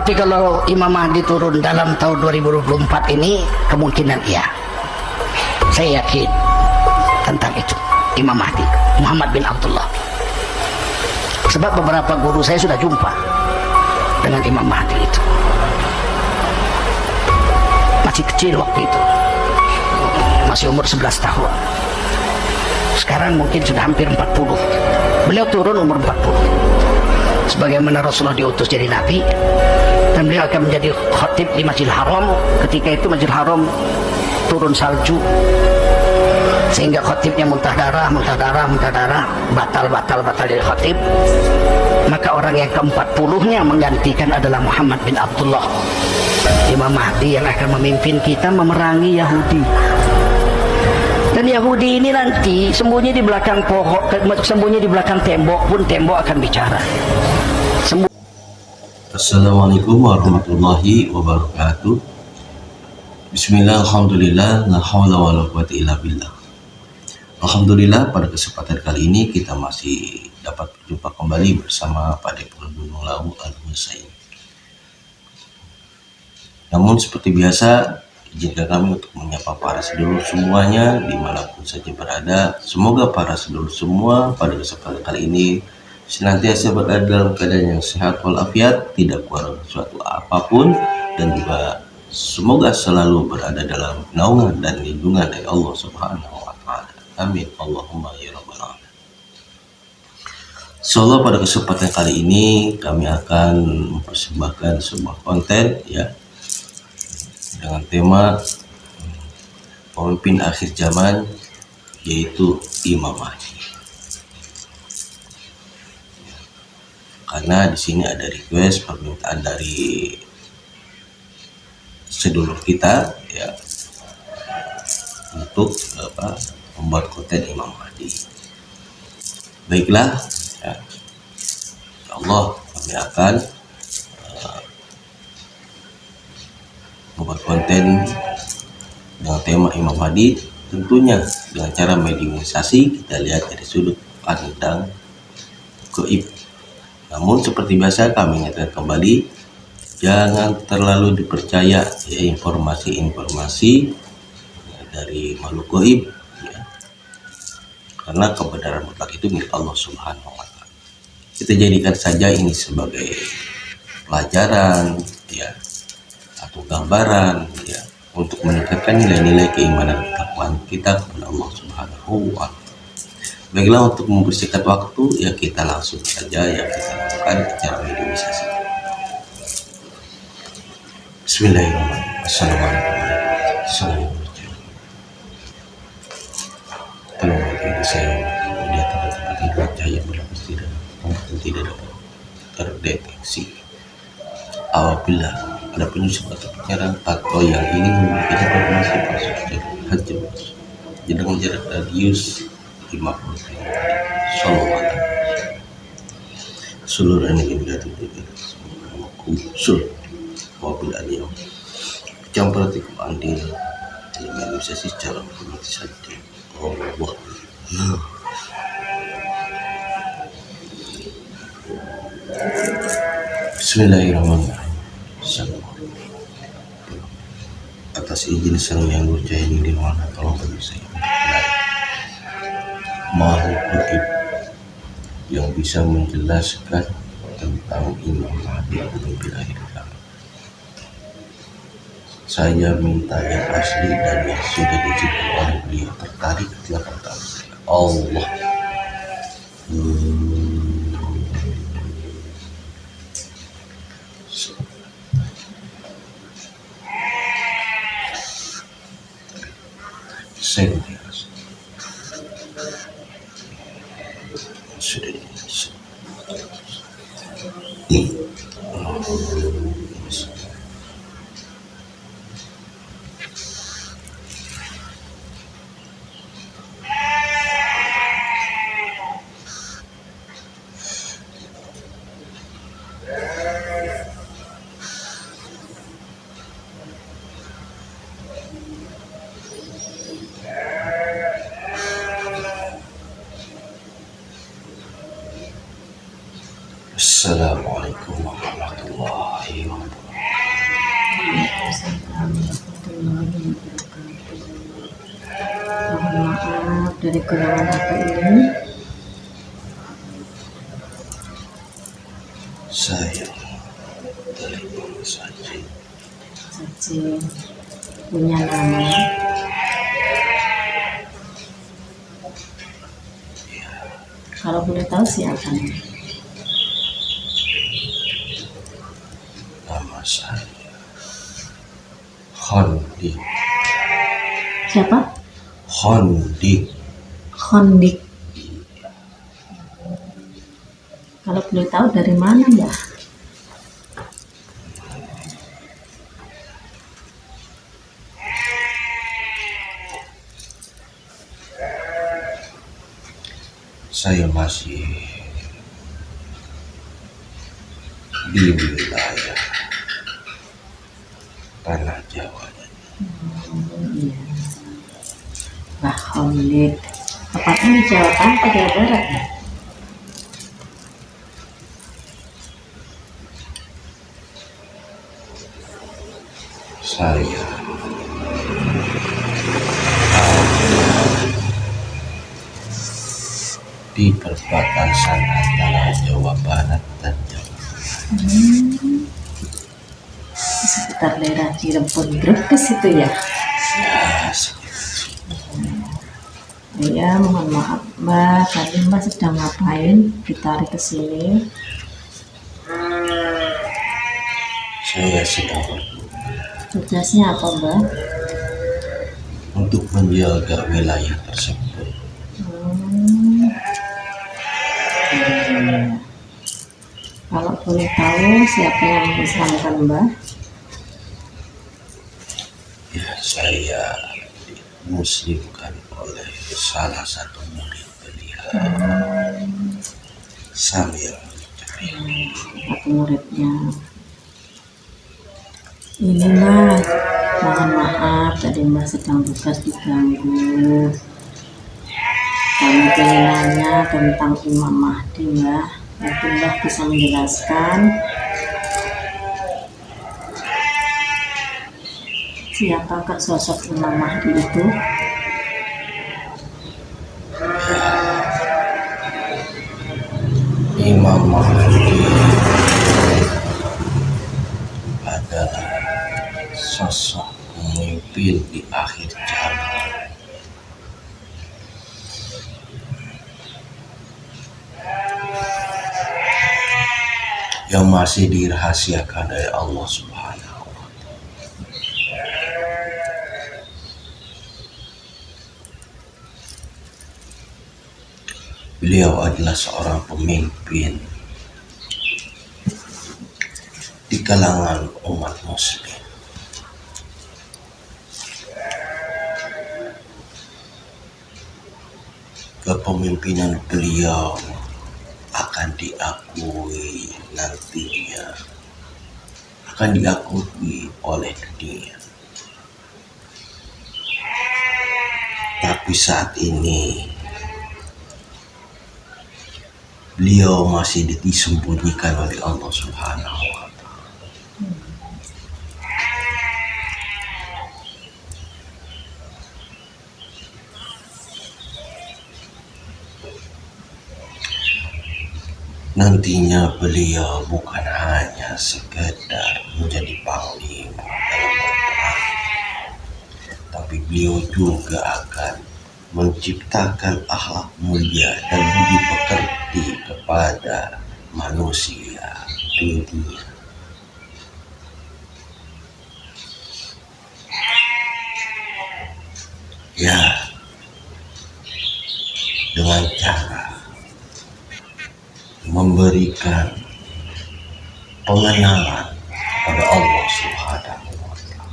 Tapi kalau Imam Mahdi turun dalam tahun 2024 ini, kemungkinan iya. Saya yakin tentang itu, Imam Mahdi Muhammad bin Abdullah. Sebab beberapa guru saya sudah jumpa dengan Imam Mahdi itu. Masih kecil waktu itu, masih umur 11 tahun. Sekarang mungkin sudah hampir 40. Beliau turun umur 40. Sebagaimana Rasulullah diutus jadi nabi, dan beliau akan menjadi khatib di Masjidil Haram. Ketika itu Masjidil Haram turun salju, sehingga khatibnya muntah darah, batal dari khatib. Maka orang yang ke-40-nya menggantikan adalah Muhammad bin Abdullah, Imam Mahdi yang akan memimpin kita memerangi Yahudi. Dan Yahudi ini nanti sembunyi di belakang pohon, sembunyi di belakang tembok pun tembok akan bicara. Assalamualaikum warahmatullahi wabarakatuh. Bismillah, alhamdulillah, la haula wala quwwata illa billah. Alhamdulillah, pada kesempatan kali ini kita masih dapat berjumpa kembali bersama Padepokan Gunung Lawu Al-Husain. Namun seperti biasa, izinkan kami untuk menyapa para sedulur semuanya dimanapun saja berada. Semoga para sedulur semua pada kesempatan kali ini senantiasa berada dalam keadaan yang sehat walafiat, tidak kurang suatu apapun, dan juga semoga selalu berada dalam naungan dan lindungan dari Allah Subhanahu wa Ta'ala. Amin. Allahumma ya rabbal alamin. Insyaallah pada kesempatan kali ini kami akan mempersembahkan sebuah konten ya dengan tema pemimpin akhir zaman, yaitu Imam Mahdi. Karena di sini ada request permintaan dari sedulur kita ya untuk membuat konten Imam Mahdi. Baiklah ya, insyaallah kami akan membuat konten dengan tema Imam Mahdi, tentunya dengan cara mediumisasi. Kita lihat dari sudut pandang gaib. Namun seperti biasa kami ingatkan kembali, jangan terlalu dipercaya ya informasi-informasi ya, dari makhluk gaib ya. Karena kebenaran mutlak itu milik Allah Subhanahu wa Ta'ala. Kita jadikan saja ini sebagai pelajaran ya, atau gambaran ya, untuk meningkatkan nilai-nilai keimanan ketakwaan kita kepada Allah Subhanahu wa Ta'ala. Baiklah, untuk mempersingkat waktu ya, kita langsung saja ya kita lakukan cara mediumisasi. Bismillahirrahmanirrahim. Assalamualaikum warahmatullahi wabarakatuh. Tolong bagi saya menyatakan tempat hidup cahaya berlapis tidak dapat terdeteksi. Apabila ada penyusup atau penyerang atau yang ingin memberikan informasi masuk ke hajam dengan jarak radius 50 km. Sallallahu seluruh energi negatif usul mobil ada yang campur tikum andil dengan bisa secara otomatis saja. Allah. Bismillahirrahmanirrahim. Atas izin Sang Yang Bercahaya di mana tolong bagi saya makhluk gaib yang bisa menjelaskan tentang Imam Mahdi pemimpin akhir zaman. Saya minta yang asli dan yang sudah diciptakan oleh beliau tertarik ke belakang saya. Allah. Saya sudah Assalamualaikum warahmatullahi wabarakatuh. dari golongan apa ini? Saya dari bangsa jin. Jin. Punya nama? Kalau boleh tahu siapa? Nama saya Hondik. Siapa? Hondik. Hondik. Kalau boleh tahu dari mana, Mbah? Saya masih di wilayah tanah Jawa. Iya. Mbah Hondik. Tepatnya di Jawa Tengah atau Jawa Barat ya? Saya di perbatasan antara Jawa Barat dan Jawa Tengah. Di sekitar daerah Cirebon, Brebes itu ya? Ya, Iya, mohon maaf Mbak, tadi Mbak sedang ngapain ditarik ke sini? saya sedang Tugasnya apa Mbak? untuk menjaga wilayah tersebut. Iya. Kalau boleh tahu siapa yang mengislamkan Mbak? Ya, saya dimuslimkan oleh salah satu murid beliau sambil Satu muridnya. Ini Mbak, mohon maaf tadi Mbak sedang tugas diganggu. Kami ingin nanya tentang Imam Mahdi Mbak. Mungkin Mbak bisa menjelaskan siapakah sosok Imam Mahdi itu? Imam Mahdi adalah sosok pemimpin di akhir zaman. Yang masih dirahasiakan dari Allah Subhanahu wa Ta'ala. Beliau adalah seorang pemimpin di kalangan umat muslim. Kepemimpinan beliau akan diakui nantinya, akan diakui oleh dunia. Tapi saat ini beliau masih disembunyikan oleh Allah Subhanahu wa Ta'ala. Nantinya beliau bukan hanya sekedar menjadi panglima dalam perang, tapi beliau juga akan menciptakan akhlak mulia dan budi pekerti kepada manusia dunia. Ya, dengan cara memberikan pengenalan kepada Allah Subhanahu wa Ta'ala,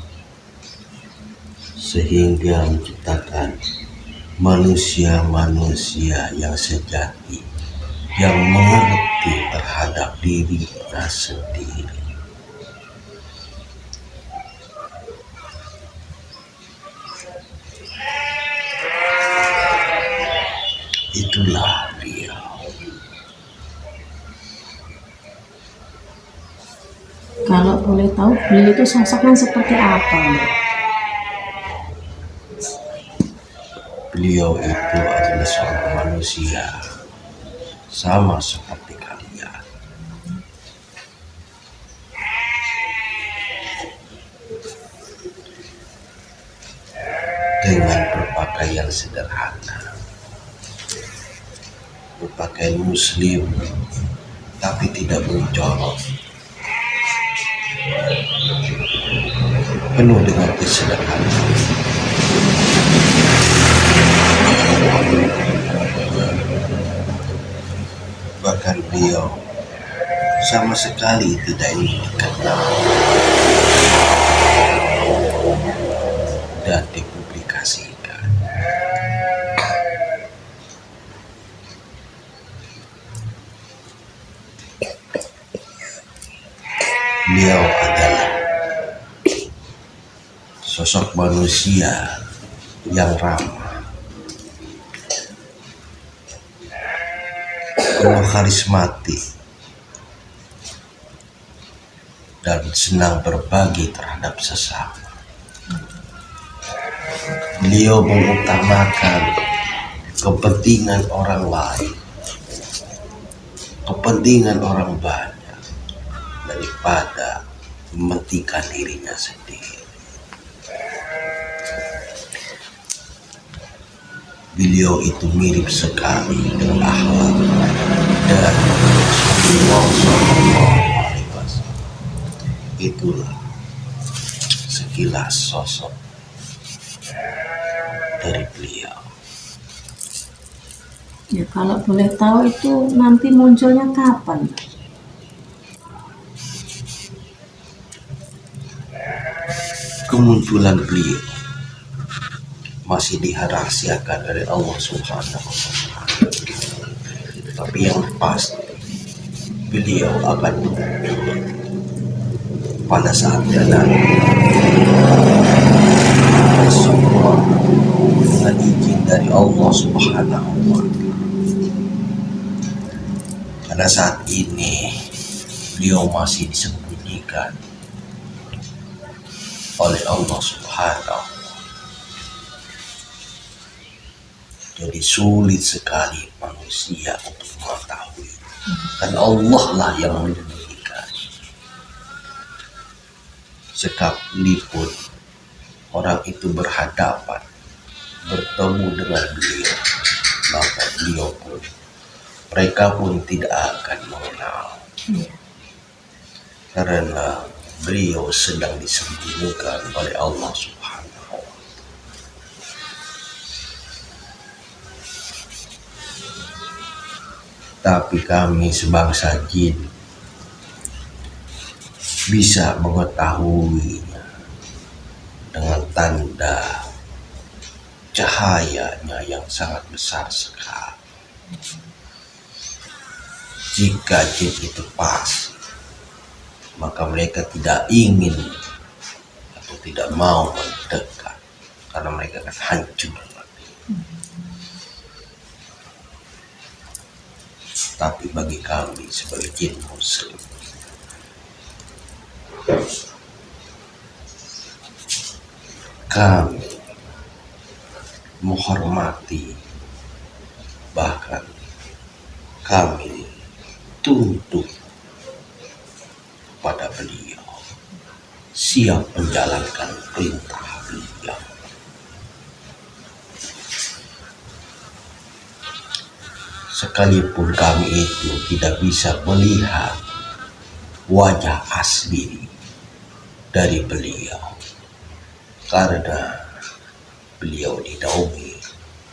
sehingga menciptakan manusia-manusia yang sejati, yang mengerti terhadap dirinya sendiri. Itulah beliau. Kalau boleh tahu beliau itu sosoknya seperti apa Mbak? Beliau itu adalah seorang manusia sama seperti kalian. Dengan berpakaian sederhana, berpakaian muslim tapi tidak mencolok, penuh dengan kesederhanaan. Bahkan beliau sama sekali tidak ingin dikenal dan dipublikasikan. Beliau adalah sosok manusia yang ramah, penuh karismatik, dan senang berbagi terhadap sesama. Beliau mengutamakan kepentingan orang lain, kepentingan orang banyak, daripada mementingkan dirinya sendiri. Beliau itu mirip sekali dengan akhlak dan Rasulullah SAW. Itulah sekilas sosok dari beliau. Ya kalau boleh tahu itu nanti munculnya kapan? Kemunculan beliau masih dirahasiakan dari Allah Subhanahu wa Ta'ala. Tapi yang pasti beliau akan muncul pada saatnya nanti. Semua dengan izin dari Allah Subhanahu wa Ta'ala. Pada saat ini beliau masih disembunyikan oleh Allah Subhanahu. Jadi sulit sekali manusia untuk mengetahui, dan Allah lah yang menyembunyikan. Sekalipun orang itu berhadapan, bertemu dengan beliau, maka beliau pun, mereka pun tidak akan mengenal. Karena beliau sedang disembunyikan oleh Allah Subhanahu. Tapi kami sebangsa jin bisa mengetahuinya dengan tanda cahayanya yang sangat besar sekali. Jika jin itu pas, maka mereka tidak ingin atau tidak mau mendekat karena mereka akan hancur. Tapi bagi kami sebagai jin muslim, kami menghormati, bahkan kami tunduk pada beliau, siap menjalankan perintah beliau. Sekalipun kami itu tidak bisa melihat wajah asli dari beliau, karena beliau dinaungi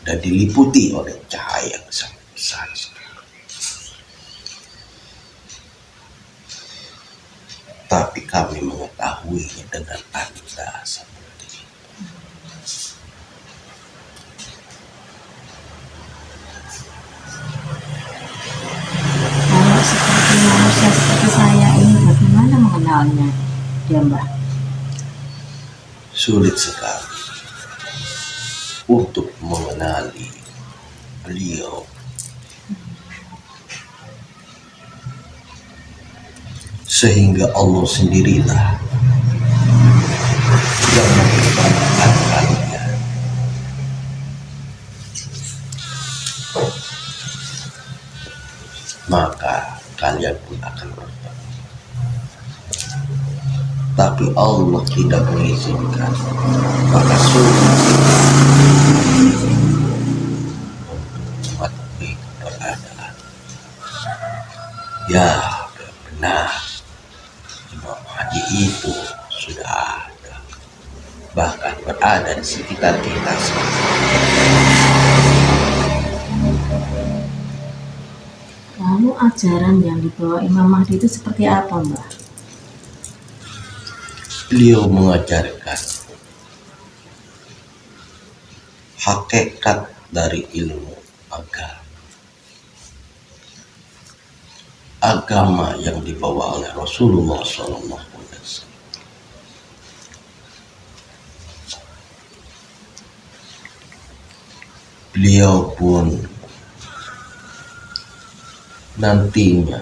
dan diliputi oleh cahaya yang sangat besar sekali. Tapi kami mengetahuinya dengan tanda seperti itu. Kalau seperti manusia seperti saya ini, bagaimana mengenalnya, dia Mbak? Sulit sekali untuk mengenali beliau. Sehingga Allah sendirilah yang memperbanyak kalian maka kalian pun akan bertemu. Tapi Allah tidak mengizinkan, maka sulit umat keberadaan. Ya, benar, Imam Mahdi itu sudah ada, bahkan berada di sekitar kita sekarang. Lalu ajaran yang dibawa Imam Mahdi itu seperti apa, Mbah? Beliau mengajarkan hakikat dari ilmu agama. Agama yang dibawa oleh Rasulullah SAW. Beliau pun nantinya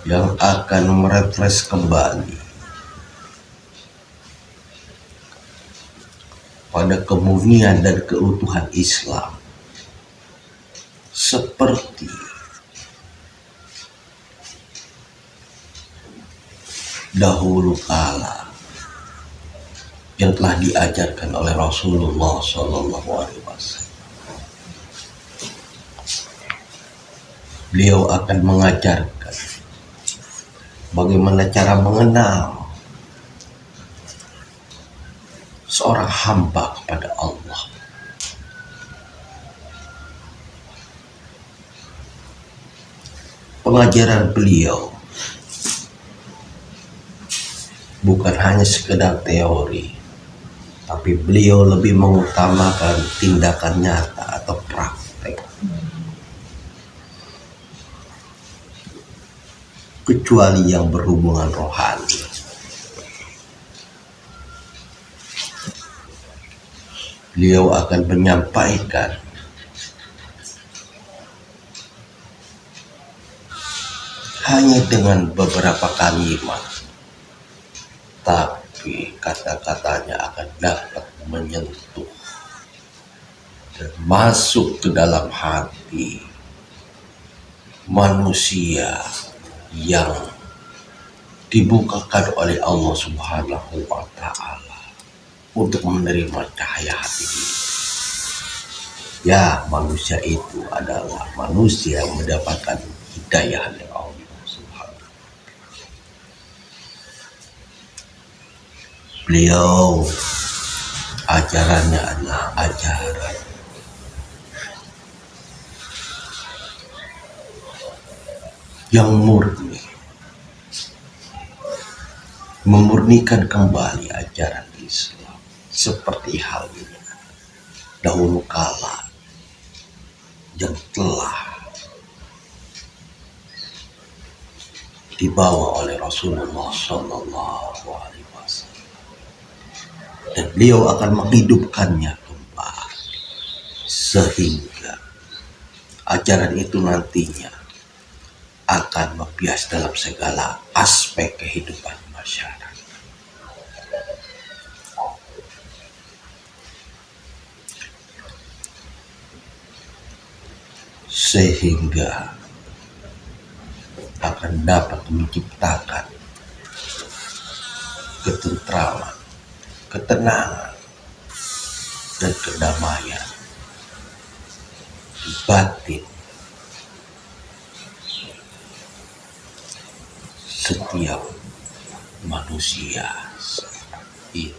yang akan merefresh kembali pada kemurnian dan keutuhan Islam seperti dahulu kala yang telah diajarkan oleh Rasulullah SAW. Beliau akan mengajarkan bagaimana cara mengenal seorang hamba kepada Allah. Pengajaran beliau bukan hanya sekedar teori, tapi beliau lebih mengutamakan tindakan nyata atau praktek. Kecuali yang berhubungan rohani. Beliau akan menyampaikan hanya dengan beberapa kalimat, tapi kata-katanya akan dapat menyentuh dan masuk ke dalam hati manusia yang dibukakan oleh Allah Subhanahu wa Ta'ala untuk menerima cahaya hati ini. Ya, manusia itu adalah manusia yang mendapatkan hidayah dari Allah Subhanahu. Beliau ajarannya adalah ajaran yang murni, memurnikan kembali ajaran Islam seperti halnya dahulu kala yang telah dibawa oleh Rasulullah SAW, dan beliau akan menghidupkannya kembali sehingga ajaran itu nantinya akan membias dalam segala aspek kehidupan masyarakat. Sehingga akan dapat menciptakan ketentraman, ketenangan, dan kedamaian di batin setiap manusia itu.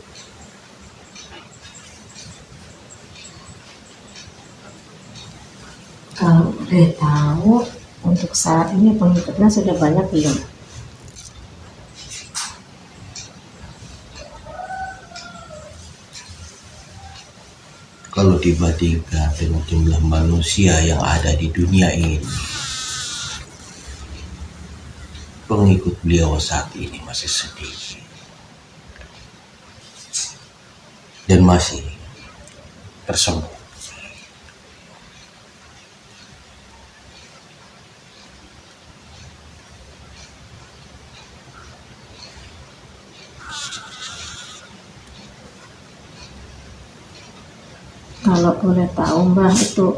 Kalau boleh tahu, untuk saat ini pengikutnya sudah banyak belum? Kalau dibandingkan dengan jumlah manusia yang ada di dunia ini, pengikut beliau saat ini masih sedikit dan masih tersembunyi. Kalau boleh tahu, Mbah, itu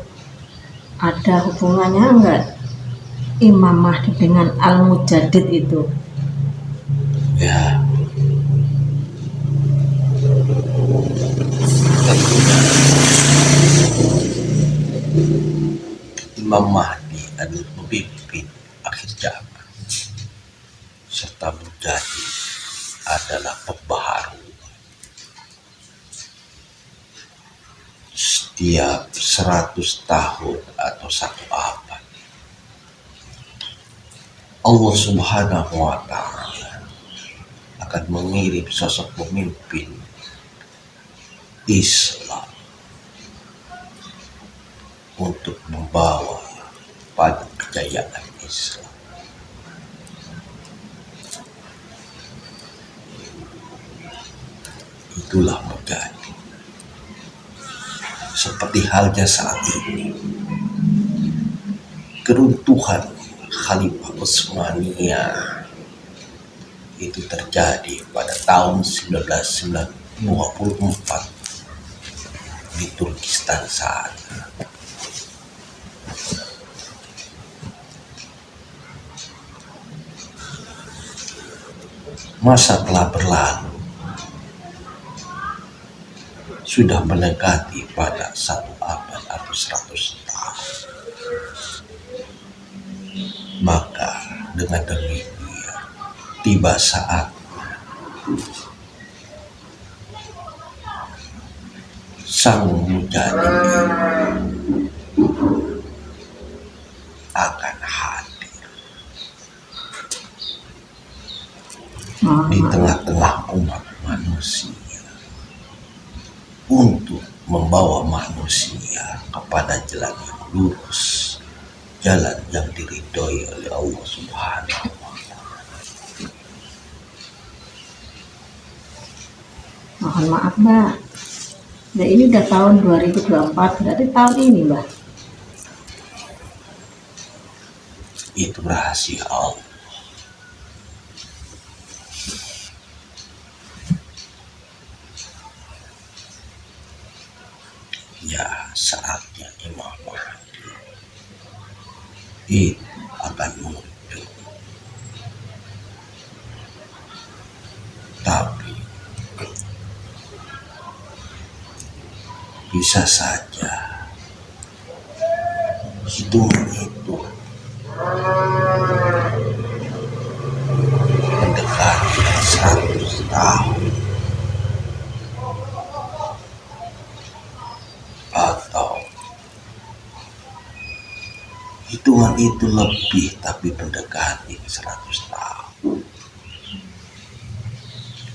ada hubungannya enggak Imam Mahdi dengan Al-Mujaddid itu? Ya, tentunya Imam Mahdi adalah pemimpin akhir zaman, serta Mujaddid adalah pembaharu. Setiap 100 tahun atau 1 abad, Allah Subhanahu wa Ta'ala akan mengirim sosok pemimpin Islam untuk membawa pada kejayaan Islam. Itulah menjadi seperti halnya saat ini keruntuhan Khalifah Utsmaniyah itu terjadi pada tahun 1924 di Turkistan sana. Masa telah berlalu, sudah mendekati pada 1 abad atau 100 tahun. Maka dengan demikian tiba saat sang Mujaddid akan hadir di tengah-tengah umat manusia untuk membawa manusia kepada jalan yang lurus, jalan yang diridhoi oleh Allah Subhanahu wa Ta'ala. Mohon maaf Mbak, nah ini udah tahun 2024, berarti tahun ini Mbak. Itu rahasia Allah. Ya, saatnya Imam Mahdi itu akan muncul. Tapi bisa saja hitungan itu mendekati 100 tahun atau hitungan itu lebih tapi mendekati 100 tahun.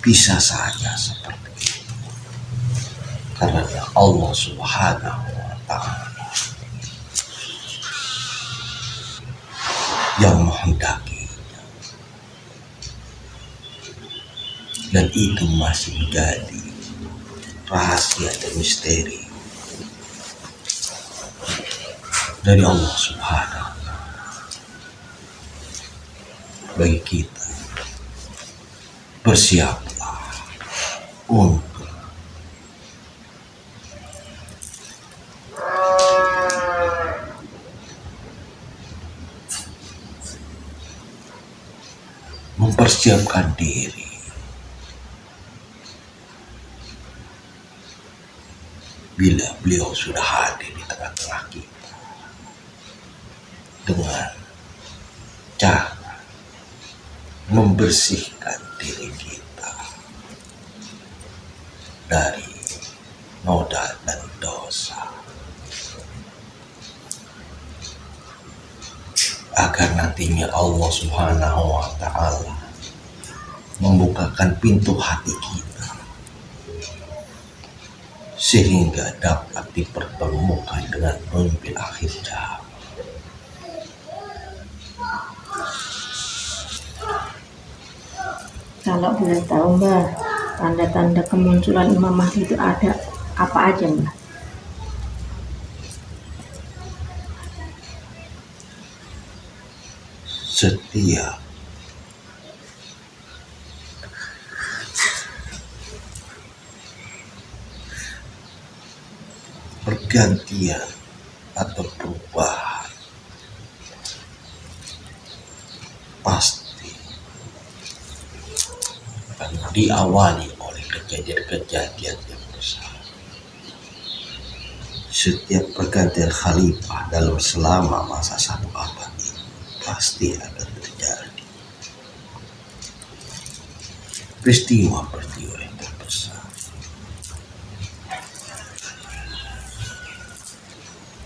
Bisa saja seperti itu, karena Allah Subhanahu wa Ta'ala yang menghendakinya, dan itu masih menjadi rahasia dan misteri dari Allah Subhanahu wa Ta'ala. Bagi kita, bersiaplah untuk mempersiapkan diri bila beliau sudah hadir di tengah-tengah kita dengan cara membersihkan diri kita dari noda dan dosa, agar nantinya Allah Subhanahu wa Ta'ala membukakan pintu hati kita sehingga dapat dipertemukan dengan pemimpin akhir zaman. Kalau boleh tahu Mbak, tanda-tanda kemunculan Imam Mahdi itu ada apa aja Mbak? Setiap pergantian atau perubahan pasti akan diawali oleh kejadian-kejadian yang besar. Setiap pergantian khalifah dalam selama masa 1 abad ini pasti akan terjadi peristiwa-peristiwa yang terbesar,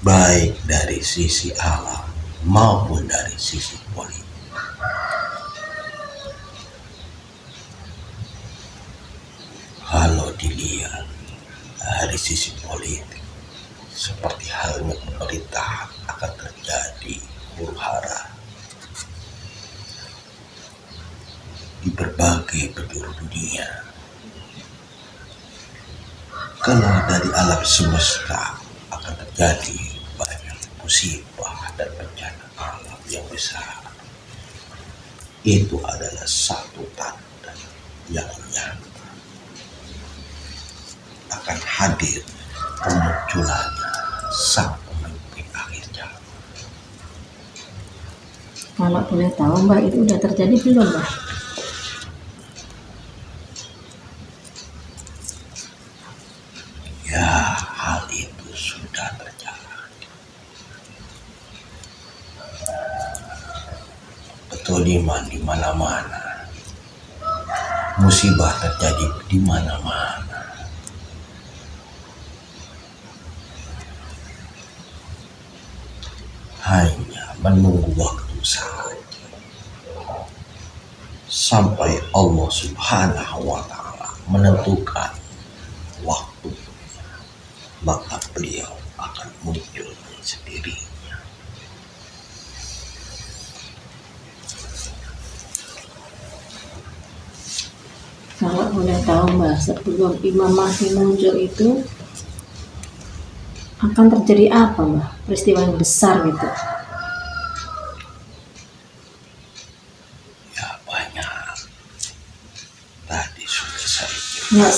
baik dari sisi alam maupun dari sisi politik. Kalau dilihat dari sisi politik, seperti halnya pemerintahan akan terjadi huru-hara di berbagai penjuru dunia. Kalau dari alam semesta akan terjadi banyak musibah dan bencana alam yang besar. Itu adalah satu tanda yang nyata akan hadir kemunculannya sang pemimpin akhir zaman. Kalau boleh tahu Mbak, itu udah terjadi belum Mbak? Ya, hal itu sudah terjadi. Betul, di mana-mana. Musibah terjadi di mana-mana. Hanya menunggu waktu saja sampai Allah Subhanahu wa Ta'ala menentukan waktu, maka beliau akan muncul sendirinya. Kalau boleh tahu Mbak, sebelum Imam Mahdi muncul itu akan terjadi apa Mbak? Peristiwa yang besar gitu. Ya, banyak. Tadi sudah saya bilang. Ya,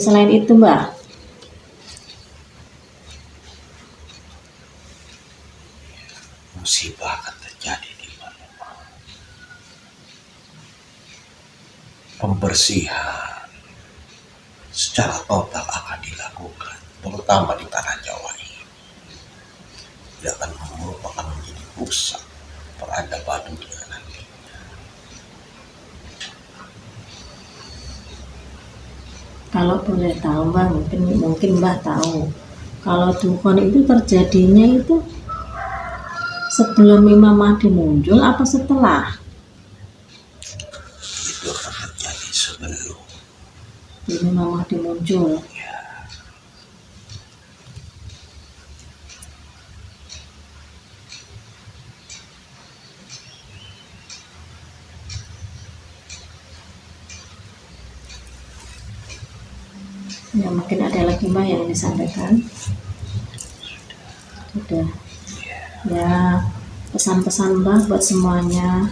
selain itu Mbak. Musibah akan terjadi di mana-mana. Pembersihan secara total akan dilakukan, terutama di tanah Jawa ini. Dia akan merupakan menjadi pusat peradaban dunia nantinya. Kalau boleh tahu Mbak, mungkin Mbak tahu. Kalau Dukun itu terjadinya itu sebelum Imam Mahdi muncul apa setelah? Itu akan terjadi sebelum. Imam Mahdi muncul. Ya, Ya, mungkin ada lagi Mbak yang disampaikan. Sudah. Ya, pesan-pesan Mbak buat semuanya.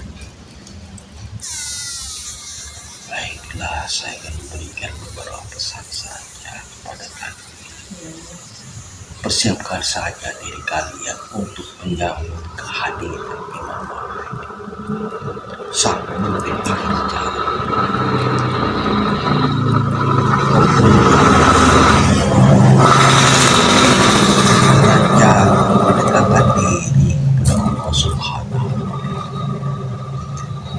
baiklah, saya akan memberikan beberapa pesan saja kepada kalian. Persiapkan saja diri kalian untuk menyambut kehadiran Imam Mahdi, sang pemimpin akhir zaman. Belajar mendekatkan diri kepada Allah Subhanahu wa Ta'ala,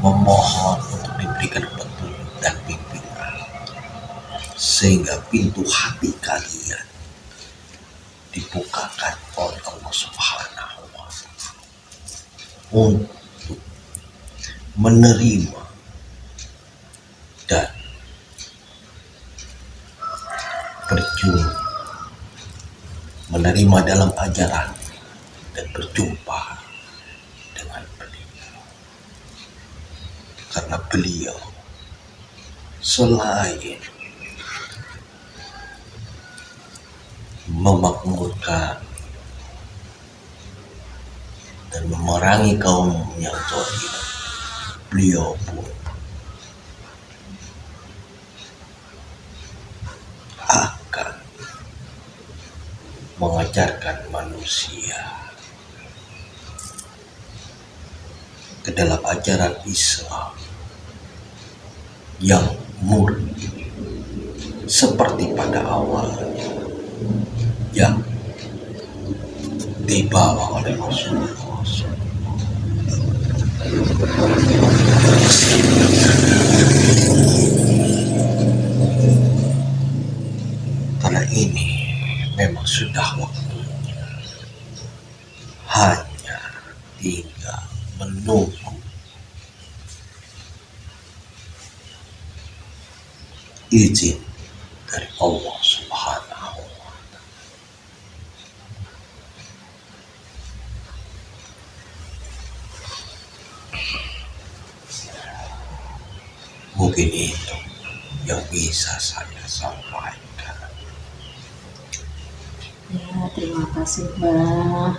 memohon untuk diberikan petunjuk dan bimbingan, sehingga pintu hati kalian dibukakan oleh Allah Subhanahu wa Ta'ala untuk menerima dan berjumpa, menerima dalam ajaran dan berjumpa dengan beliau. Karena beliau selain memakmurkan dan memerangi kaum yang zalim, beliau pun akan mengajak mengajarkan manusia ke dalam ajaran Islam yang murni seperti pada awalnya yang dibawa oleh Rasulullah SAW. Karena ini memang sudah waktunya, hanya tinggal menunggu izin dari Allah Subhanahu wa Ta'ala. Mungkin itu yang bisa saya sampaikan. Ya, terima kasih Mbah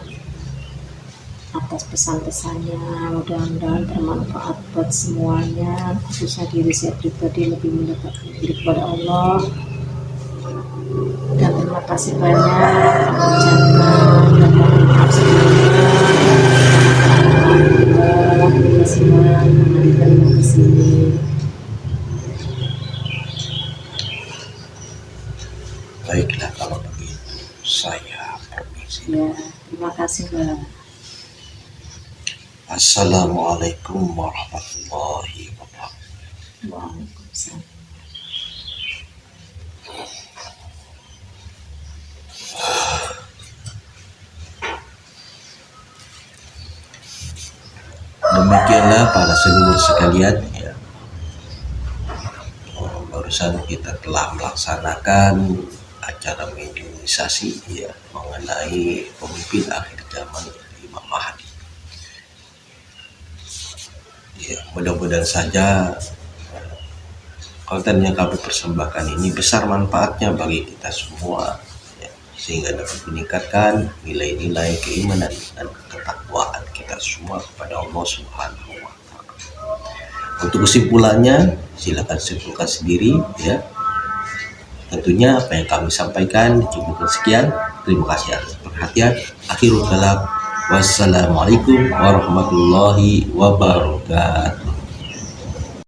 atas pesan-pesannya. Mudah-mudahan bermanfaat buat semuanya, khususnya diri saya pribadi lebih mendekatkan diri kepada Allah. Dan terima kasih banyak, ucapkan dan mohon maaf sebelumnya. Kita semua menghadirkan ke sini. Baiklah kalau begitu, saya permisi. Ya, terima kasih Mbak. Assalamualaikum warahmatullahi wabarakatuh. Waalaikumsalam. Demikianlah para sedulur sekalian ya. Barusan kita telah melaksanakan acara mediumisasi ya mengenai pemimpin akhir zaman Imam Mahdi. Ya, mudah-mudahan saja konten yang kami persembahkan ini besar manfaatnya bagi kita semua ya, sehingga dapat meningkatkan nilai-nilai keimanan dan ketakwaan kita semua kepada Allah Subhanahu wa Ta'ala. Untuk kesimpulannya silakan simpulkan sendiri ya. Tentunya apa yang kami sampaikan dicukupkan sekian. Terima kasih atas perhatian. Akhirul kalam. Wassalamualaikum warahmatullahi wabarakatuh.